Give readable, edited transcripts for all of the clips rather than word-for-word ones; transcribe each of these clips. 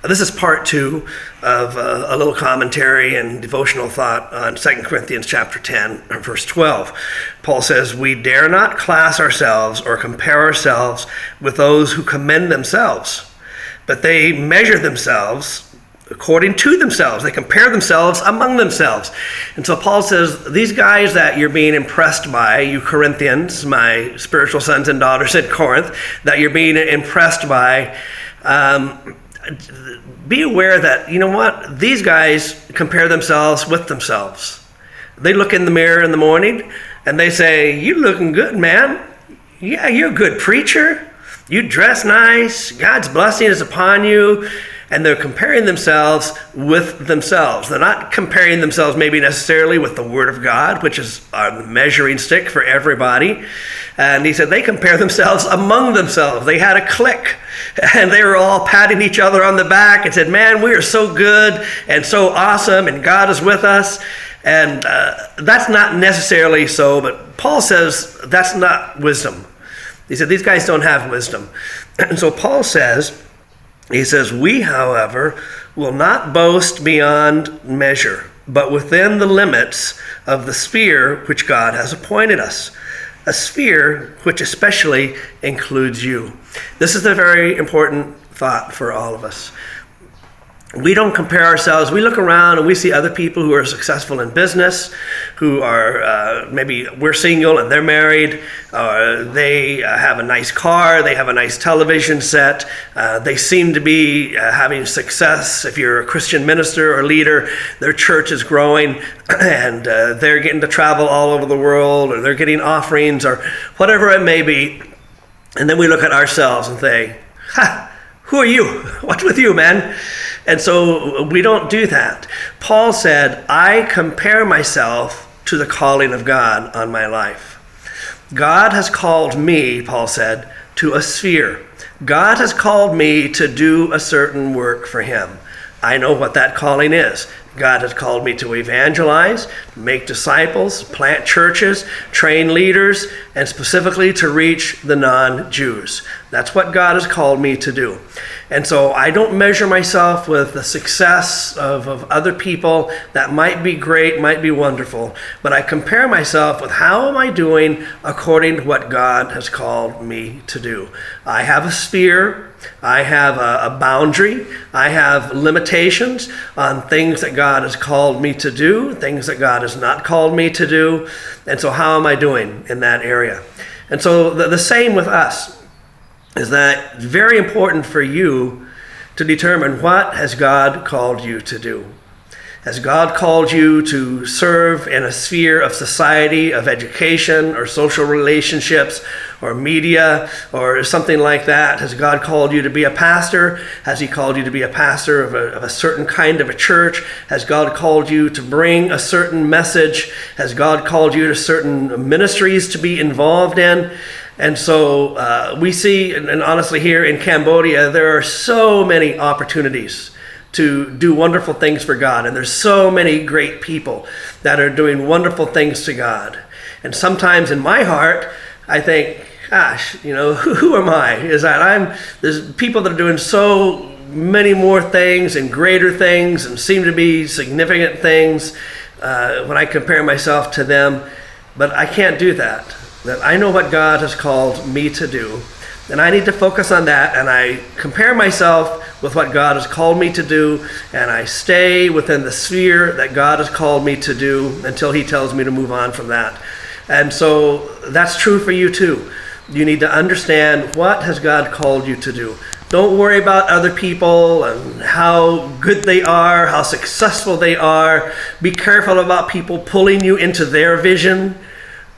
This is part 2 of a little commentary and devotional thought on 2 Corinthians chapter 10, verse 12. Paul says, "We dare not class ourselves or compare ourselves with those who commend themselves, but they measure themselves according to themselves." They compare themselves among themselves. And so Paul says, these guys that you're being impressed by, you Corinthians, my spiritual sons and daughters at Corinth, that you're being impressed by, be aware that, you know what, these guys compare themselves with themselves. They look in the mirror in the morning and they say, "You looking good, man. Yeah, you're a good preacher. You dress nice. God's blessing is upon you." And they're comparing themselves with themselves. They're not comparing themselves maybe necessarily with the Word of God, which is our measuring stick for everybody. And he said they compare themselves among themselves. They had a clique, and they were all patting each other on the back and said, "Man, we are so good and so awesome, and God is with us." And that's not necessarily so, but Paul says that's not wisdom. He said these guys don't have wisdom. And so Paul says, he says, "We, however, will not boast beyond measure, but within the limits of the sphere which God has appointed us, a sphere which especially includes you." This is a very important thought for all of us. We don't compare ourselves. We look around and we see other people who are successful in business, who are, maybe we're single and they're married, they have a nice car, they have a nice television set, they seem to be having success. If you're a Christian minister or leader, their church is growing and they're getting to travel all over the world, or they're getting offerings or whatever it may be. And then we look at ourselves and think, "Ha! Who are you? What's with you, man?" And so we don't do that. Paul said, "I compare myself to the calling of God on my life." God has called me, Paul said, to a sphere. God has called me to do a certain work for him. I know what that calling is. God has called me to evangelize, make disciples, plant churches, train leaders, and specifically to reach the non-Jews. That's what God has called me to do. And so I don't measure myself with the success of other people. That might be great, might be wonderful, but I compare myself with how am I doing according to what God has called me to do. I have a sphere. I have a boundary. I have limitations on things that God has called me to do, things that God has not called me to do. And so how am I doing in that area? And so the same with us is that it's very important for you to determine what has God called you to do. Has God called you to serve in a sphere of society, of education, or social relationships, or media, or something like that? Has God called you to be a pastor? Has he called you to be a pastor of a certain kind of a church? Has God called you to bring a certain message? Has God called you to certain ministries to be involved in? And so we see, and honestly here in Cambodia, there are so many opportunities to do wonderful things for God. And there's so many great people that are doing wonderful things to God. And sometimes in my heart, I think, gosh, you know, who am I? Is that there's people that are doing so many more things and greater things and seem to be significant things when I compare myself to them. But I can't do that. That I know what God has called me to do. And I need to focus on that, and I compare myself with what God has called me to do, and I stay within the sphere that God has called me to do until he tells me to move on from that. And so that's true for you too. You need to understand, what has God called you to do. Don't worry about other people and how good they are, how successful they are. Be careful about people pulling you into their vision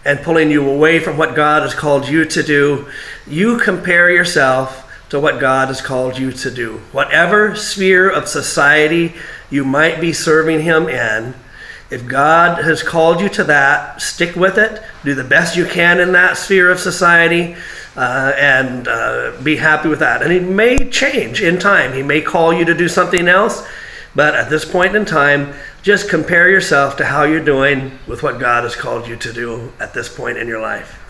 and pulling you away from what God has called you to do. You compare yourself to what God has called you to do. Whatever sphere of society you might be serving him in, if God has called you to that, stick with it. Do the best you can in that sphere of society, and be happy with that. And it may change in time. He may call you to do something else, but at this point in time, just compare yourself to how you're doing with what God has called you to do at this point in your life.